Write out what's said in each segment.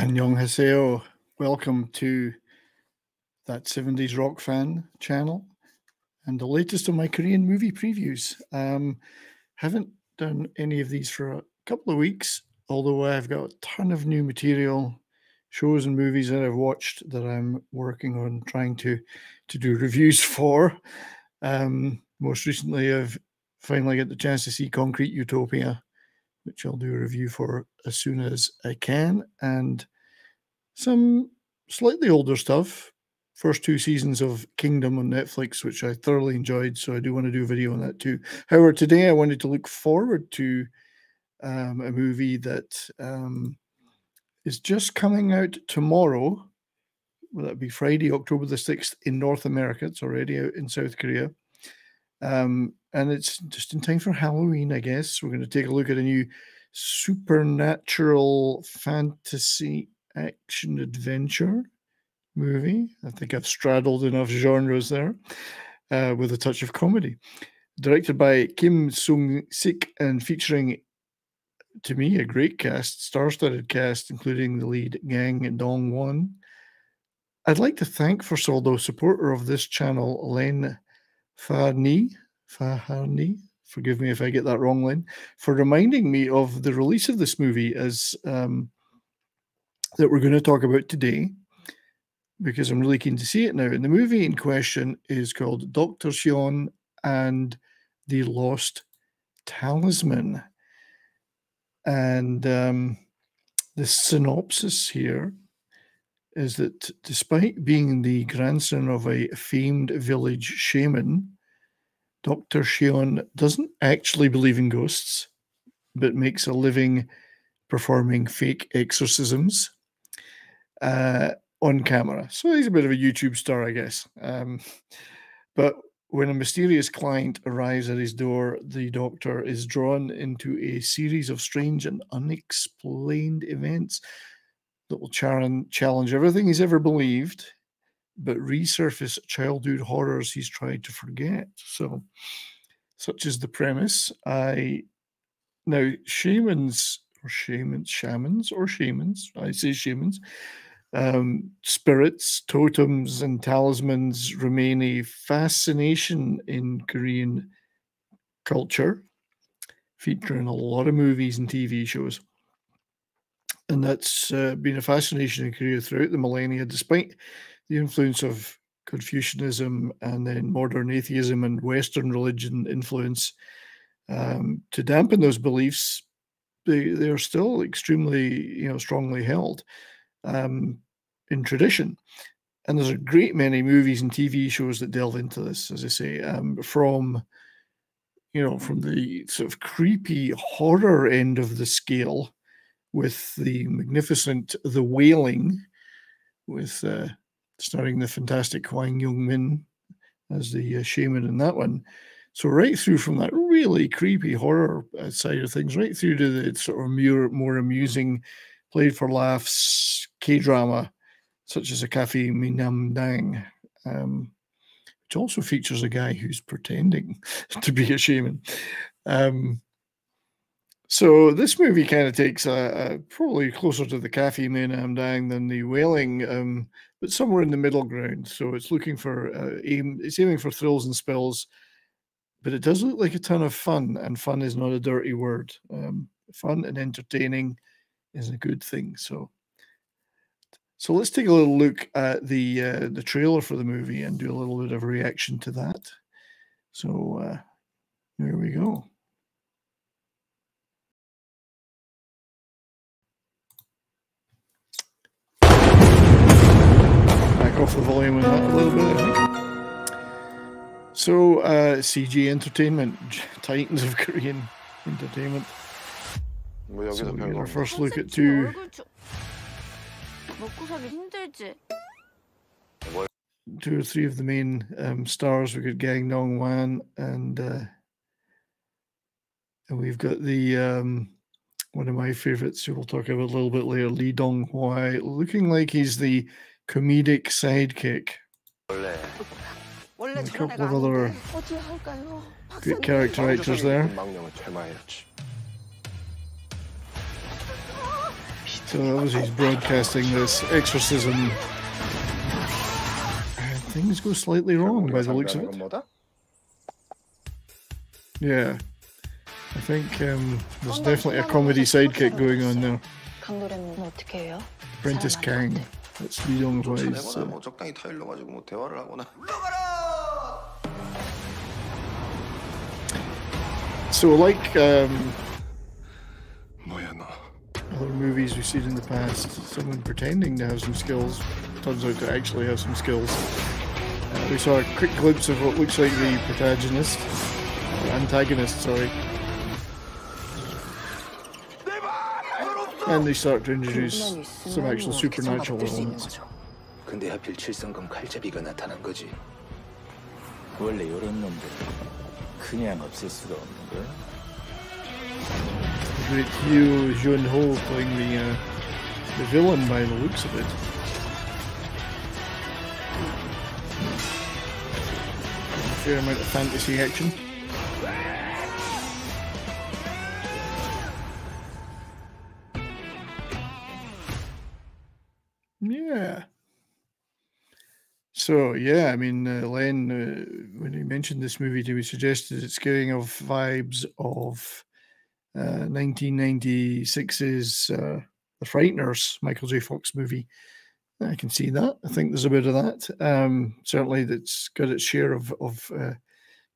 Annyeonghaseyo. Welcome to that 70s Rock Fan channel and the latest of my Korean movie previews. Haven't done any of these for a couple of weeks, although I've got a ton of new material, shows and movies that I've watched that I'm working on trying to do reviews for. Most recently, I've finally got the chance to see Concrete Utopia, which I'll do a review for as soon as I can, and some slightly older stuff. First 2 seasons of Kingdom on Netflix, which I thoroughly enjoyed, so I do want to do a video on that too. However, today I wanted to look forward to a movie that is just coming out tomorrow. Will that be Friday, October the 6th in North America? It's already out in South Korea. And it's just in time for Halloween, I guess. We're going to take a look at a new supernatural fantasy action adventure movie. I think I've straddled enough genres there, with a touch of comedy. Directed by Kim Seong-sik and featuring, to me, a great cast, star-studded cast, including the lead gang Dong-hwi. I'd like to thank, first of all, the supporter of this channel, Len Fahani, forgive me if I get that wrong, Len, for reminding me of the release of this movie as that we're going to talk about today, because I'm really keen to see it now. And the movie in question is called Dr. Cheon and the Lost Talisman. And the synopsis here is that despite being the grandson of a famed village shaman, Dr. Cheon doesn't actually believe in ghosts, but makes a living performing fake exorcisms on camera. So he's a bit of a YouTube star, I guess. But when a mysterious client arrives at his door, the doctor is drawn into a series of strange and unexplained events that will challenge everything he's ever believed, but resurface childhood horrors he's tried to forget. So, such is the premise. Now, shamans, spirits, totems, and talismans remain a fascination in Korean culture, featuring a lot of movies and TV shows. And that's been a fascination in Korea throughout the millennia, despite the influence of Confucianism and then modern atheism and Western religion influence. To dampen those beliefs, they are still extremely, strongly held in tradition. And there's a great many movies and TV shows that delve into this, as I say, from the sort of creepy horror end of the scale, with the magnificent The Wailing, with starring the fantastic Hwang Young-min as the shaman in that one. So right through from that really creepy horror side of things, right through to the sort of more amusing, played for laughs K-drama, such as A Cafe Minamdang, which also features a guy who's pretending to be a shaman. So this movie kind of takes probably closer to the Cafe Minamdang than The Wailing, but somewhere in the middle ground. So it's looking for it's aiming for thrills and spills, but it does look like a ton of fun, and fun is not a dirty word. Fun and entertaining is a good thing. So let's take a little look at the trailer for the movie and do a little bit of a reaction to that. So here we go. Back off the volume on that a little bit, I think. So CG Entertainment, titans of Korean entertainment. So we get our first look at two or three of the main stars. We've got Gang Dong-hwan, and we've got the one of my favorites, who we'll talk about a little bit later, Lee Dong-hwi, looking like he's the comedic sidekick. And a couple of other great character actors there. So obviously he's broadcasting this exorcism. Things go slightly wrong by the looks of it. Yeah, I think there's definitely a comedy sidekick going on there. Apprentice Kang. That's Lee Dong-hwi's. So like other movies we've seen in the past, someone pretending to have some skills turns out to actually have some skills. We saw a quick glimpse of what looks like the protagonist, or antagonist, sorry. And they start to introduce some actual supernatural elements. 근데 하필 칠성검 칼잡이가 나타난 거지. 원래 이런 놈들 그냥 없앨 수가 없는 거야. Great hero Jun-ho playing the villain by the looks of it. A fair amount of fantasy action. Yeah. So yeah, I mean, Len, when he mentioned this movie to me, suggested it's giving off vibes of 1996's The Frighteners, Michael J. Fox movie. I can see that. I think there's a bit of that. Certainly, that's got its share of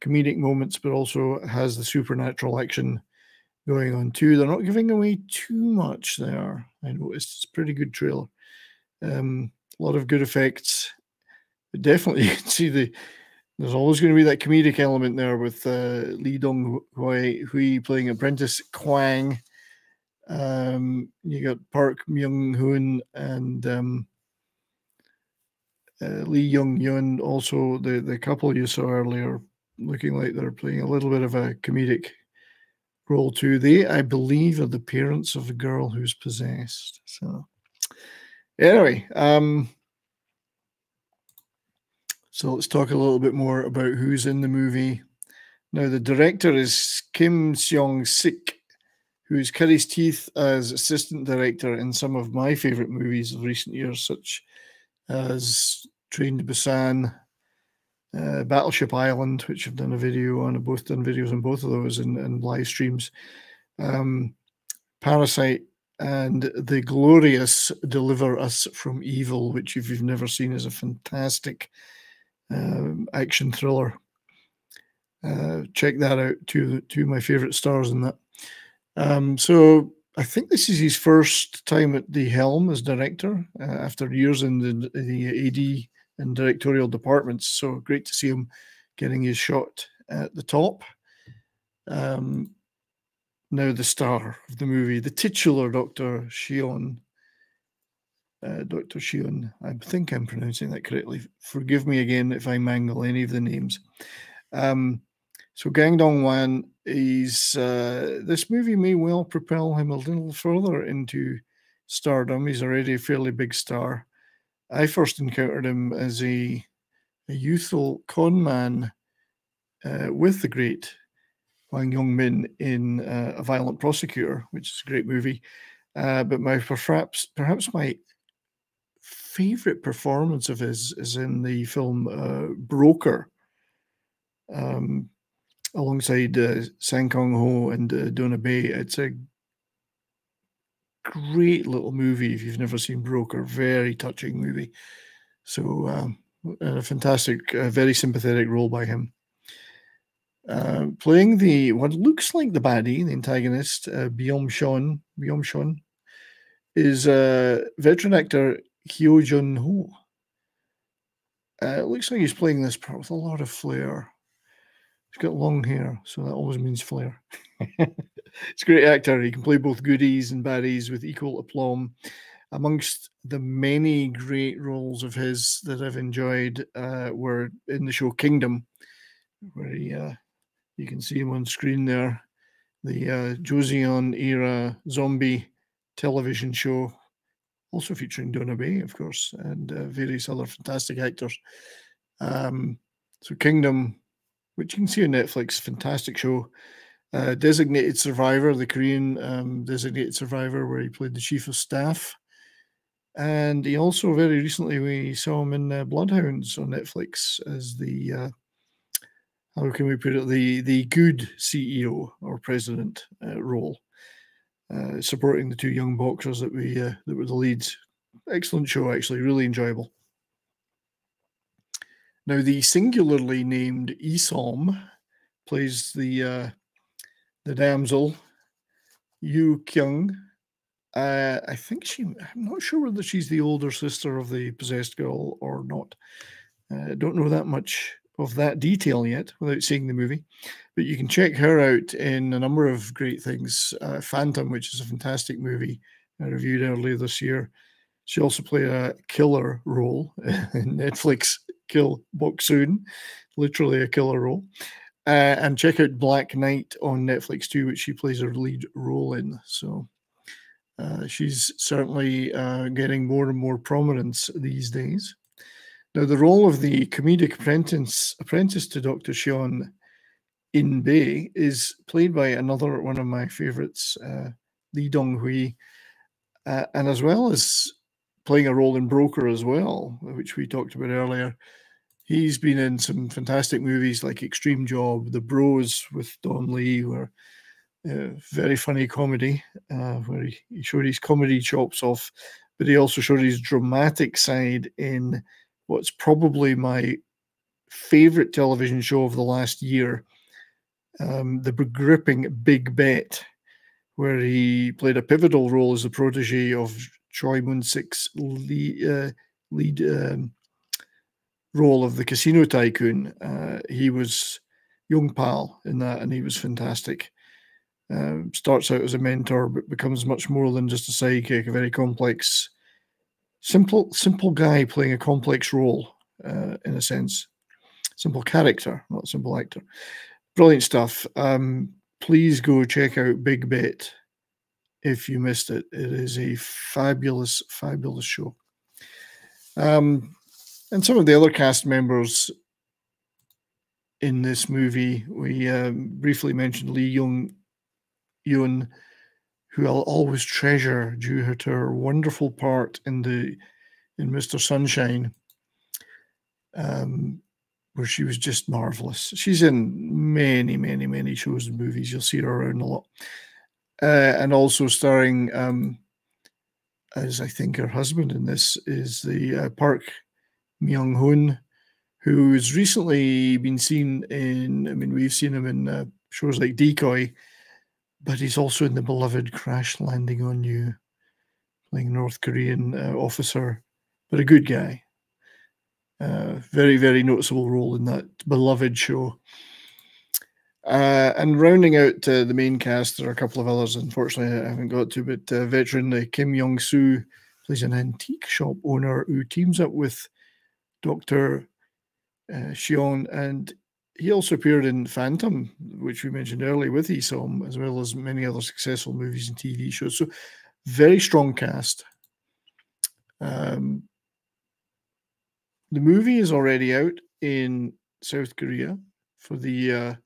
comedic moments, but also has the supernatural action going on too. They're not giving away too much there. I noticed it's a pretty good trailer. A lot of good effects. But definitely, you can see there's always going to be that comedic element there with Lee Dong-hwi playing Apprentice Kwang. You got Park Myong-hoon and Lee Young-yeon, also the couple you saw earlier, looking like they're playing a little bit of a comedic role too. They, I believe, are the parents of the girl who's possessed. So anyway, so let's talk a little bit more about who's in the movie. Now, the director is Kim Seong-sik, who's cut his teeth as assistant director in some of my favorite movies of recent years, such as Train to Busan, Battleship Island, which I've done a video on. I've both done videos on both of those and live streams. Parasite and the glorious Deliver Us from Evil, which if you've never seen is a fantastic action thriller. Check that out. Two of my favorite stars in that. So I think this is his first time at the helm as director after years in the AD and directorial departments. So great to see him getting his shot at the top. Now the star of the movie, the titular Dr. Cheon. Dr. Cheon, I think I'm pronouncing that correctly. Forgive me again if I mangle any of the names. So Gang Dong-wan is, this movie may well propel him a little further into stardom. He's already a fairly big star. I first encountered him as a youthful con man with the great Hwang Yong-min in A Violent Prosecutor, which is a great movie. But perhaps my favorite performance of his is in the film Broker, alongside Sang Kang-ho and Dona Bae. It's a great little movie if you've never seen Broker. Very touching movie. So a fantastic, very sympathetic role by him. Playing what looks like the baddie, the antagonist, Byung-shon, is veteran actor Hyo Jun-ho. It looks like he's playing this part with a lot of flair. He's got long hair, so that always means flair. He's a great actor. He can play both goodies and baddies with equal aplomb. Amongst the many great roles of his that I've enjoyed were in the show Kingdom, where you can see him on screen there. The Joseon era zombie television show, also featuring Dona Bae, of course, and various other fantastic actors. So Kingdom, which you can see on Netflix, fantastic show. Designated Survivor, the Korean Designated Survivor, where he played the chief of staff. And he also, very recently, we saw him in Bloodhounds on Netflix as the, how can we put it, the good CEO or president role, supporting the two young boxers that were the leads. Excellent show, actually, really enjoyable. Now, the singularly named Esom plays the damsel, Yu Kyung. I think I'm not sure whether she's the older sister of the possessed girl or not. Don't know that much of that detail yet without seeing the movie, but you can check her out in a number of great things. Phantom, which is a fantastic movie I reviewed earlier this year. She also played a killer role in Netflix Kill Boksoon, literally a killer role. And check out Black Knight on Netflix too, which she plays her lead role in. So she's certainly getting more and more prominence these days. Now, the role of the comedic apprentice to Dr. Cheon in Bay is played by another one of my favorites, Lee Dong-hwi, and as well as playing a role in Broker as well, which we talked about earlier. He's been in some fantastic movies like Extreme Job, The Bros with Don Lee, where very funny comedy, where he showed his comedy chops off, but he also showed his dramatic side in what's probably my favorite television show of the last year, the gripping Big Bet, where he played a pivotal role as the protege of Choi Moon-sik's lead role of the casino tycoon. He was Young Pal in that, and he was fantastic. Starts out as a mentor, but becomes much more than just a sidekick, a very complex, simple guy playing a complex role, in a sense. Simple character, not simple actor. Brilliant stuff. Please go check out Big Bet if you missed it. It is a fabulous, fabulous show. And some of the other cast members in this movie, we briefly mentioned Lee Yoon, who I'll always treasure due to her wonderful part in Mr. Sunshine, where she was just marvelous. She's in many, many, many shows and movies. You'll see her around a lot. And also starring, as I think her husband in this, is the Park Myong-hoon, who has recently been seen we've seen him in shows like Decoy, but he's also in the beloved Crash Landing on You, playing North Korean officer, but a good guy. Very, very noticeable role in that beloved show. And rounding out the main cast, there are a couple of others, unfortunately, I haven't got to, but veteran Kim Seong-sik plays an antique shop owner who teams up with Dr. Cheon, and he also appeared in Phantom, which we mentioned earlier with Esom, as well as many other successful movies and TV shows. So very strong cast. The movie is already out in South Korea for the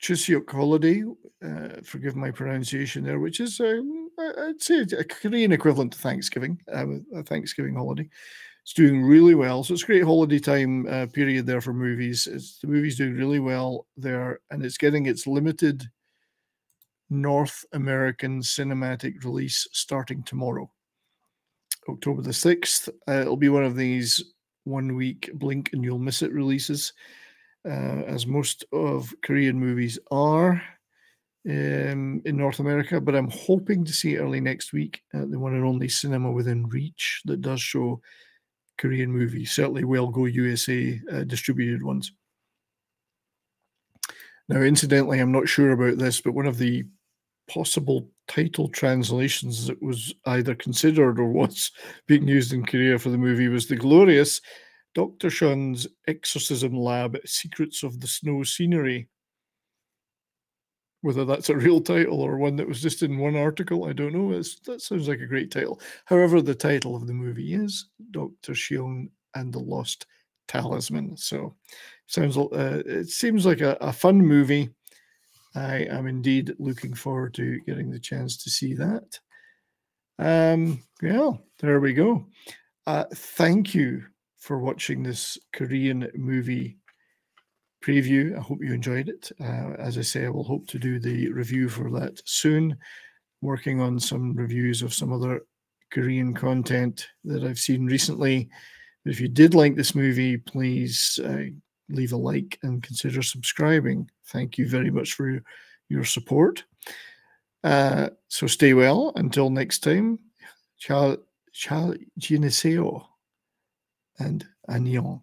Chuseok holiday. Forgive my pronunciation there, which is, I'd say, a Korean equivalent to Thanksgiving, a Thanksgiving holiday. It's doing really well. So it's a great holiday time period there for movies. The movie's doing really well there, and it's getting its limited North American cinematic release starting tomorrow, October the 6th. It'll be one of these 1 week blink and you'll miss it releases, as most of Korean movies are in North America, but I'm hoping to see early next week at the one and only Cinema Within Reach that does show Korean movies, certainly Well Go USA distributed ones. Now, incidentally, I'm not sure about this, but one of the possible title translations that was either considered or was being used in Korea for the movie was the glorious Dr. Cheon's Exorcism Lab, Secrets of the Snow Scenery. Whether that's a real title or one that was just in one article, I don't know. That sounds like a great title. However, the title of the movie is Dr. Cheon and the Lost Talisman. So it seems like a fun movie. I am indeed looking forward to getting the chance to see that. Yeah, there we go. Thank you for watching this Korean movie preview. I hope you enjoyed it. As I say, I will hope to do the review for that soon. Working on some reviews of some other Korean content that I've seen recently. But if you did like this movie, please leave a like and consider subscribing. Thank you very much for your support. So stay well until next time. Cha jineseo and annyeong.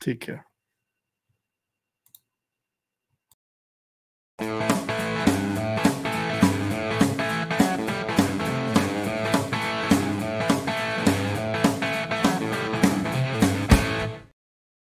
Take care.